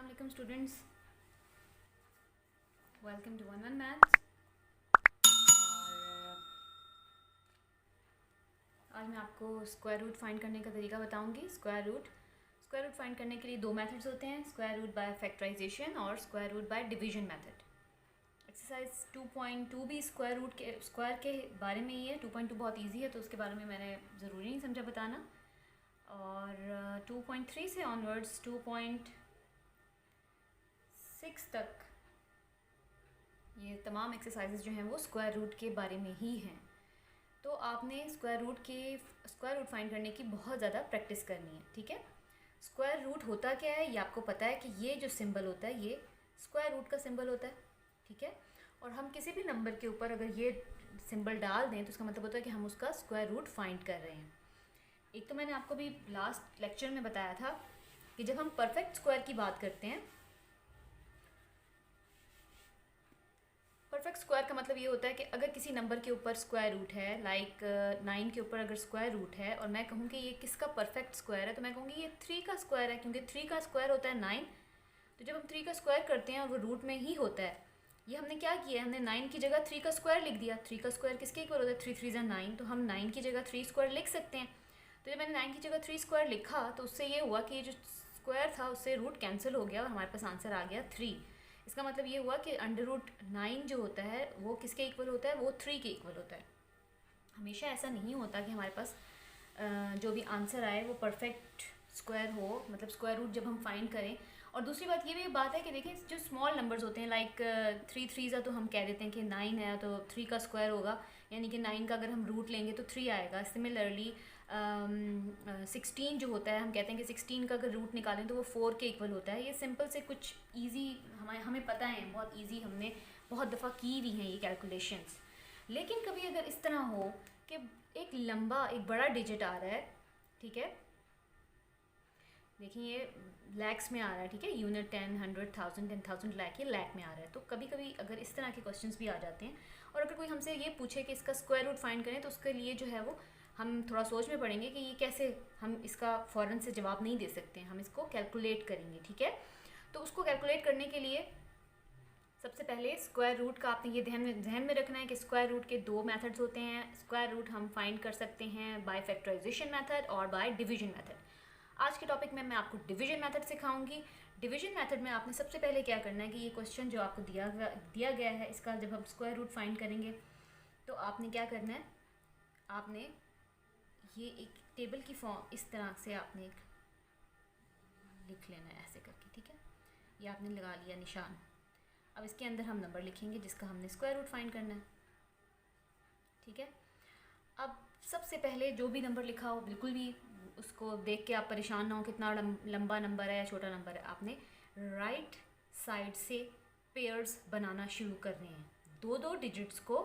अस्सलाम वालेकुम students, welcome to one one maths. और आज मैं आपको स्क्वायर रूट फाइंड करने का तरीका बताऊंगी। स्क्वायर रूट फाइंड करने के लिए दो मेथड्स होते हैं, स्क्वायर रूट बाय फैक्टराइजेशन और square root by division method. Exercise 2.2 भी स्क्वायर के बारे में ही है। 2.2 बहुत इजी है तो उसके बारे में मैंने ज़रूरी नहीं समझा बताना। और 2.3 से ऑनवर्ड्स 2.6 तक ये तमाम एक्सरसाइजेज जो हैं वो स्क्वायर रूट के बारे में ही हैं। तो आपने स्क्वायर रूट फाइंड करने की बहुत ज़्यादा प्रैक्टिस करनी है, ठीक है। स्क्वायर रूट होता क्या है ये आपको पता है कि ये जो सिंबल होता है ये स्क्वायर रूट का सिंबल होता है, ठीक है। और हम किसी भी नंबर के ऊपर अगर ये सिंबल डाल दें तो इसका मतलब होता है कि हम उसका स्क्वायर रूट फाइंड कर रहे हैं। एक तो मैंने आपको भी लास्ट लेक्चर में बताया था कि जब हम परफेक्ट स्क्वायर की बात करते हैं, परफेक्ट स्क्वायर का मतलब ये होता है कि अगर किसी नंबर के ऊपर स्क्वायर रूट है, लाइक 9 के ऊपर अगर स्क्वायर रूट है और मैं कहूँ कि ये किसका परफेक्ट स्क्वायर है, तो मैं कहूँगी ये 3 का स्क्वायर है, क्योंकि 3 का स्क्वायर होता है 9। तो जब हम 3 का स्क्वायर करते हैं और वो रूट में ही होता है, ये हमने क्या किया, हमने 9 की जगह 3 का स्क्वायर लिख दिया। 3 का स्क्वायर किसके इक्वल होता है, 3 3 9, तो हम 9 की जगह 3 स्क्वायर लिख सकते हैं। तो जब मैंने 9 की जगह 3 स्क्वायर लिखा तो उससे ये हुआ कि ये जो स्क्वायर था उससे रूट कैंसिल हो गया और हमारे पास आंसर आ गया 3। इसका मतलब ये हुआ कि अंडर रूट 9 जो होता है वो किसके इक्वल होता है, वो 3 के इक्वल होता है। हमेशा ऐसा नहीं होता कि हमारे पास जो भी आंसर आए वो परफेक्ट स्क्वायर हो, मतलब स्क्वायर रूट जब हम फाइंड करें। और दूसरी बात ये भी बात है कि देखें जो स्मॉल नंबर्स होते हैं, लाइक 3 3 तो हम कह देते हैं कि 9 है तो 3 का स्क्वायर होगा, यानी कि 9 का अगर हम रूट लेंगे तो 3 आएगा। सिमिलरली 16 जो होता है, हम कहते हैं कि 16 का अगर रूट निकालें तो वो 4 के इक्वल होता है। ये सिंपल से कुछ ईजी हमें पता है, बहुत ईजी, हमने बहुत दफ़ा की हुई हैं ये कैलकुलेशंस। लेकिन कभी अगर इस तरह हो कि एक बड़ा डिजिट आ रहा है, ठीक है, देखिए ये लैक्स में आ रहा है, ठीक है, यूनिट 10 100 1000 10,000 लैक, ये लैक में आ रहा है। तो कभी कभी अगर इस तरह के क्वेश्चंस भी आ जाते हैं और अगर कोई हमसे ये पूछे कि इसका स्क्वायर रूट फाइंड करें, तो उसके लिए जो है वो हम थोड़ा सोच में पड़ेंगे कि ये कैसे, हम इसका फ़ौरन से जवाब नहीं दे सकते, हम इसको कैलकुलेट करेंगे, ठीक है। तो उसको कैलकुलेट करने के लिए सबसे पहले स्क्वायर रूट का आपने ये ध्यान में रखना है कि स्क्वायर रूट के दो मेथड्स होते हैं। स्क्वायर रूट हम फाइंड कर सकते हैं बाय फैक्टराइजेशन मेथड और बाय डिवीजन मेथड। आज के टॉपिक में मैं आपको डिवीजन मेथड सिखाऊंगी। डिवीजन मेथड में आपने सबसे पहले क्या करना है कि ये क्वेश्चन जो आपको दिया गया है, इसका जब हम स्क्वायर रूट फाइंड करेंगे तो आपने क्या करना है, आपने ये एक टेबल की फॉर्म इस तरह से आपने एक लिख लेना है ऐसे करके, ठीक है। ये आपने लगा लिया निशान। अब इसके अंदर हम नंबर लिखेंगे जिसका हमने स्क्वायर रूट फाइंड करना है, ठीक है। अब सबसे पहले जो भी नंबर लिखा हो, बिल्कुल भी उसको देख के आप परेशान ना हो कितना लंबा नंबर है या छोटा नंबर है, आपने राइट साइड से पेयर्स बनाना शुरू करने हैं। दो दो डिजिट्स को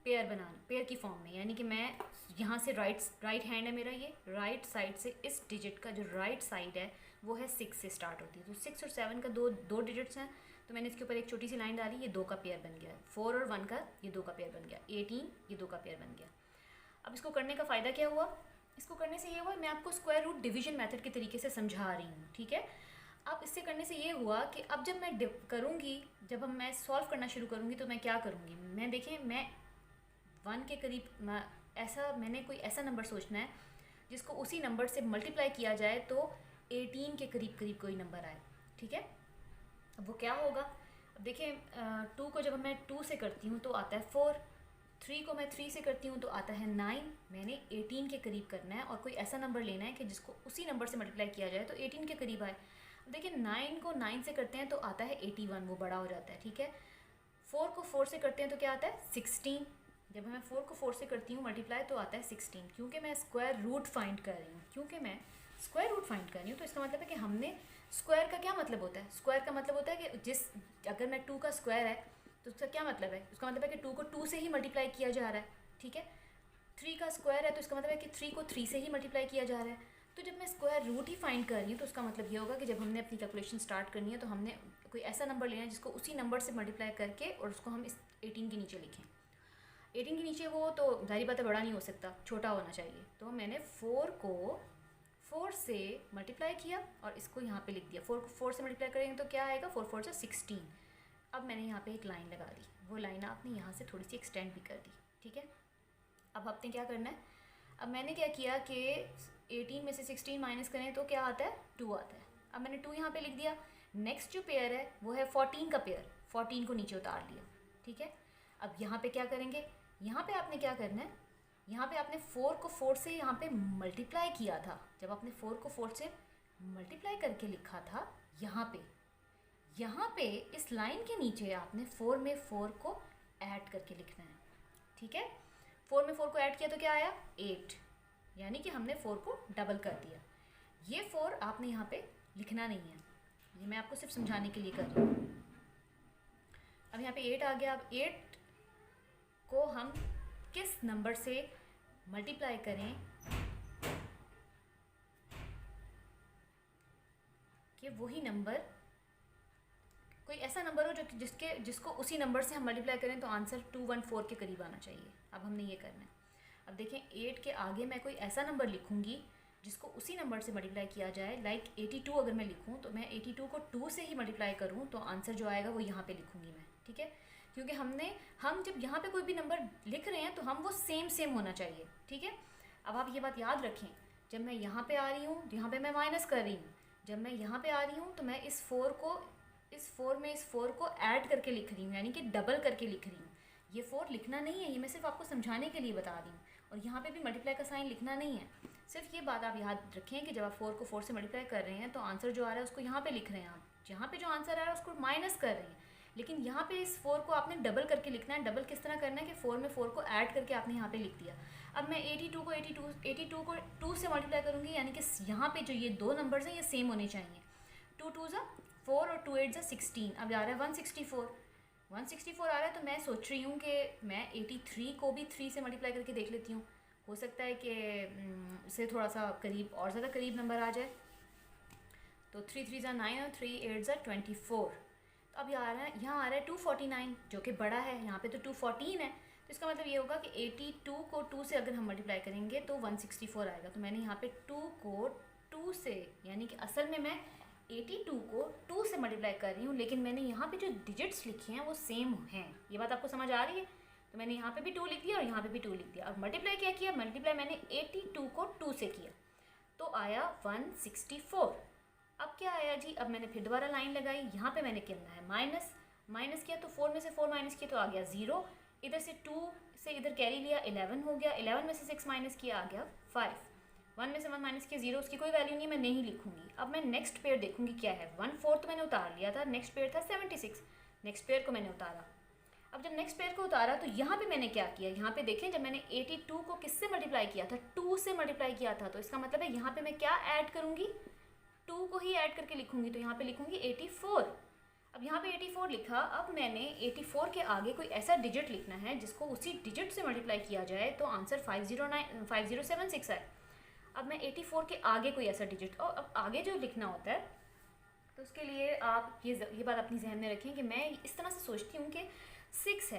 पेयर की फॉर्म में, यानी कि मैं यहाँ से राइट हैंड है मेरा, ये राइट साइड से इस डिजिट का जो राइट साइड है वो है 6 से स्टार्ट होती है। तो 6 और 7 का दो डिजिट्स हैं, तो मैंने इसके ऊपर एक छोटी सी लाइन डाली, ये 2 का पेयर बन गया। 4 और 1 का ये 2 का पेयर बन गया। 18 ये 2 का पेयर बन गया। अब इसको करने का फ़ायदा क्या हुआ, इसको करने से ये हुआ मैं आपको स्क्वायर रूट डिवीजन मेथड के तरीके से समझा रही हूँ, ठीक है। अब इससे करने से ये हुआ कि अब जब मैं जब मैं सॉल्व करना शुरू करूँगी तो मैं क्या करूँगी, मैं देखिए मैं 1 के करीब मैंने कोई ऐसा नंबर सोचना है जिसको उसी नंबर से मल्टीप्लाई किया जाए तो 18 के करीब करीब कोई नंबर आए, ठीक है। अब वो क्या होगा, अब देखिए 2 को जब मैं 2 से करती हूँ तो आता है 4, 3 को मैं 3 से करती हूँ तो आता है 9। मैंने 18 के करीब करना है और कोई ऐसा नंबर लेना है कि जिसको उसी नंबर से मल्टीप्लाई किया जाए तो 18 के करीब आए। देखिए 9 को 9 से करते हैं तो आता है 81, वो बड़ा हो जाता है, ठीक है। 4 को 4 से करते हैं तो क्या आता है 16। जब मैं 4 को 4 से करती हूँ मल्टीप्लाई तो आता है 16, क्योंकि मैं स्क्वायर रूट फाइंड कर रही हूँ। तो इसका मतलब है कि हमने स्क्वायर का क्या मतलब होता है, स्क्वायर का मतलब होता है कि अगर मैं 2 का स्क्वायर है तो उसका क्या मतलब है, उसका मतलब है कि 2 को 2 से ही मल्टीप्लाई किया जा रहा है, ठीक है। 3 का स्क्वायर है तो इसका मतलब है कि 3 को 3 से ही मल्टीप्लाई किया जा रहा है। तो जब मैं स्क्वायर रूट ही फाइंड कर रही हूँ तो उसका मतलब ये होगा कि जब हमने अपनी कैलकुलेशन स्टार्ट करनी है तो हमने कोई ऐसा नंबर लेना है जिसको उसी नंबर से मल्टीप्लाई करके और उसको हम इस 18 के नीचे लिखें। 18 के नीचे वो तो जाहिर बात है बड़ा नहीं हो सकता, छोटा होना चाहिए। तो मैंने 4 को 4 से मल्टीप्लाई किया और इसको यहाँ पे लिख दिया। 4 को 4 से मल्टीप्लाई करेंगे तो क्या आएगा, 4 4 से 16। अब मैंने यहाँ पे एक लाइन लगा दी, वो लाइन आपने यहाँ से थोड़ी सी एक्सटेंड भी कर दी, ठीक है। अब आपने क्या करना है, अब मैंने क्या किया कि 18 में से 16 माइनस करें तो क्या आता है, 2 आता है। अब मैंने 2 यहाँ पे लिख दिया। नेक्स्ट जो पेयर है वो है 14 का पेयर, 14 को नीचे उतार लिया, ठीक है। अब यहाँ पे क्या करेंगे, यहाँ पे आपने क्या करना है, यहाँ पे आपने 4 को 4 से यहाँ पे मल्टीप्लाई किया था। जब आपने 4 को 4 से मल्टीप्लाई करके लिखा था यहाँ पे इस लाइन के नीचे आपने 4 में 4 को ऐड करके लिखना है, ठीक है। 4 में 4 को ऐड किया तो क्या आया, 8, यानी कि हमने 4 को डबल कर दिया। ये 4 आपने यहाँ पे लिखना नहीं है, ये मैं आपको सिर्फ समझाने के लिए कर रही हूँ। अब यहाँ पे 8 आ गया। अब 8 को हम किस नंबर से मल्टीप्लाई करें कि वही नंबर, कोई ऐसा नंबर हो जो जिसको उसी नंबर से हम मल्टीप्लाई करें तो आंसर 214 के करीब आना चाहिए। अब हमने ये करना है। अब देखें 8 के आगे मैं कोई ऐसा नंबर लिखूंगी जिसको उसी नंबर से मल्टीप्लाई किया जाए। लाइक 82 अगर मैं लिखूं तो मैं 82 को 2 से ही मल्टीप्लाई करूं तो आंसर जो आएगा वो यहाँ पे लिखूंगी मैं, ठीक है। क्योंकि हम जब यहाँ पे कोई भी नंबर लिख रहे हैं तो हम वो सेम होना चाहिए, ठीक है। अब आप ये बात याद रखें, जब मैं यहाँ पे आ रही हूँ, यहाँ पे मैं माइनस कर रही हूँ, जब मैं यहाँ पे आ रही हूँ तो मैं इस 4 को ऐड करके लिख रही हूँ, यानी कि डबल करके लिख रही हूँ। ये 4 लिखना नहीं है, ये मैं सिर्फ आपको समझाने के लिए बता रही हूँ। और यहाँ पे भी मल्टीप्लाई का साइन लिखना नहीं है। सिर्फ ये बात आप याद रखें कि जब आप 4 को 4 से मल्टीप्लाई कर रहे हैं तो आंसर जो आ रहा है उसको यहाँ पे लिख रहे हैं आप, जहाँ पे जो आंसर आ रहा है उसको माइनस कर रहे हैं। लेकिन यहाँ पे इस 4 को आपने डबल करके लिखना है। डबल किस तरह करना है कि 4 में 4 को ऐड करके आपने यहाँ पे लिख दिया। अब मैं 82 को 2 से मल्टीप्लाई करूँगी, यानी कि यहाँ पे जो ये दो नंबर्स हैं ये सेम होने चाहिए। 2 2 ज़ा 4 और 2 8 ज़ा 16। अब आ रहा है 164 आ रहा है। तो मैं सोच रही हूँ कि मैं 83 को भी 3 से मल्टीप्लाई करके देख लेती हूँ। हो सकता है कि इससे थोड़ा सा करीब और ज़्यादा करीब नंबर आ जाए। तो 3 3 ज़ा 9 और 3 8 ज़ा 24। तो अब यहाँ आ रहा है 249, जो कि बड़ा है। यहाँ पे तो 214 है, तो इसका मतलब ये होगा कि 82 को 2 से अगर हम मल्टीप्लाई करेंगे तो 164 आएगा। तो मैंने यहाँ पे 2 को 2 से, यानी कि असल में मैं 82 को 2 से मल्टीप्लाई कर रही हूँ, लेकिन मैंने यहाँ पे जो डिजिट्स लिखे हैं वो सेम हैं। ये बात आपको समझ आ रही है? तो मैंने यहाँ पे भी 2 लिख दिया और यहाँ पे भी 2 लिख दिया। अब मल्टीप्लाई क्या किया, मल्टीप्लाई मैंने 82 को 2 से किया तो आया 164। अब क्या आया जी, अब मैंने फिर दोबारा लाइन लगाई। यहाँ पे मैंने करना है माइनस किया तो 4 में से 4 माइनस किया तो आ गया 0। इधर से 2 से इधर कैरी लिया, 11 हो गया। 11 में से 6 माइनस किया, आ गया 5। 1 में से 1 माइनस किया 0, उसकी कोई वैल्यू नहीं, मैं नहीं लिखूंगी। अब मैं नेक्स्ट पेयर देखूंगी क्या है। 1/4 तो मैंने उतार लिया था, नेक्स्ट पेयर था 76। नेक्स्ट पेयर को मैंने उतारा। अब जब नेक्स्ट पेयर को उतारा तो यहाँ पे मैंने क्या किया, यहाँ पे देखें जब मैंने 82 को किससे मल्टीप्लाई किया था, 2 से मल्टीप्लाई किया था। तो इसका मतलब है यहाँ पे मैं क्या ऐड करूँगी, 2 को ही ऐड करके लिखूंगी। तो यहाँ पे लिखूंगी 84। अब यहाँ पे 84 लिखा। अब मैंने 84 के आगे कोई ऐसा डिजिट लिखना है जिसको उसी डिजिट से मल्टीप्लाई किया जाए तो आंसर 5076 है। अब मैं 84 के आगे कोई ऐसा डिजिट, और अब आगे जो लिखना होता है तो उसके लिए आप ये बात अपनी जहन में रखें कि मैं इस तरह से सोचती हूँ कि 6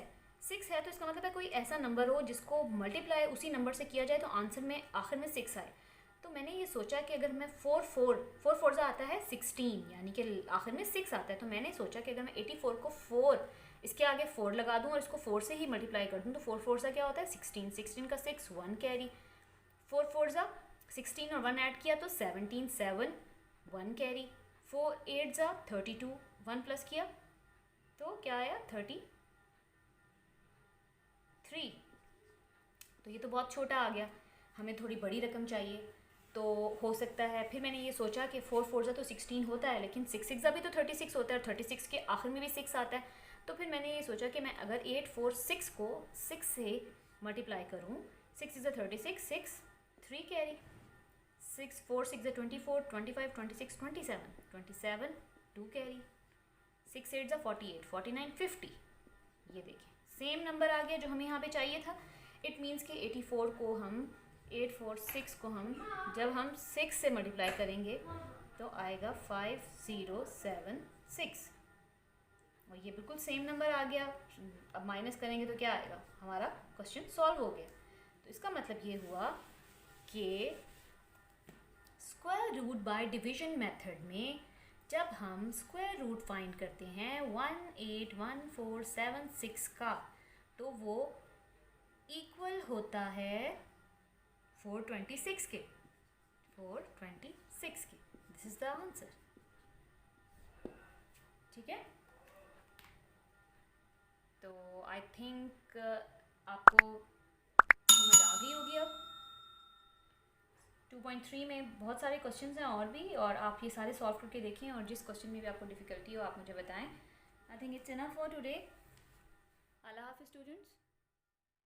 है तो इसका मतलब है कोई ऐसा नंबर हो जिसको मल्टीप्लाई उसी नंबर से किया जाए तो आंसर में आखिर में 6 आए। तो मैंने ये सोचा कि अगर मैं 4 4 आता है 16, यानी कि आखिर में 6 आता है। तो मैंने सोचा कि अगर मैं 84 को 4 इसके आगे 4 लगा दूं और इसको 4 से ही मल्टीप्लाई कर दूं तो 4 4 सा क्या होता है 16, 16 का 6 1 कैरी, 4 4 सा 16 और 1 ऐड किया तो 17 7 1 कैरी, 4 8 सा 32 1 प्लस किया तो क्या आया 33। तो ये तो बहुत छोटा आ गया, हमें थोड़ी बड़ी रकम चाहिए। तो हो सकता है फिर मैंने ये सोचा कि 4 4 सा तो 16 होता है, लेकिन 6 6 भी तो 36 होता है और 36 के आखिर में भी 6 आता है। तो फिर मैंने ये सोचा कि मैं अगर 846 को 6 से मल्टीप्लाई करूँ, 6 is 36, 6 3 carry, 6 4 6 is 24, 25 26 27 2 carry, 6 8 is 48, 49 50। ये देखिए सेम नंबर आ गया जो हमें यहाँ पे चाहिए था। इट मीन्स कि 84 को हम 846 को हम जब हम 6 से मल्टीप्लाई करेंगे तो आएगा 5076 और ये बिल्कुल सेम नंबर आ गया। अब माइनस करेंगे तो क्या आएगा, हमारा क्वेश्चन सॉल्व हो गया। तो इसका मतलब ये हुआ कि square root by division method में जब हम स्क्वायर रूट फाइंड करते हैं 18147 का, तो वो इक्वल होता है 426 के। 426 के, दिस इज द आंसर। ठीक है, तो आई थिंक आपको समझ आ गई होगी। अब 2.3 में बहुत सारे क्वेश्चंस हैं और भी, और आप ये सारे सॉल्व करके देखें, और जिस क्वेश्चन में भी आपको डिफ़िकल्टी हो आप मुझे बताएं। I think it's enough for today. अल्लाह हाफिज़ स्टूडेंट्स।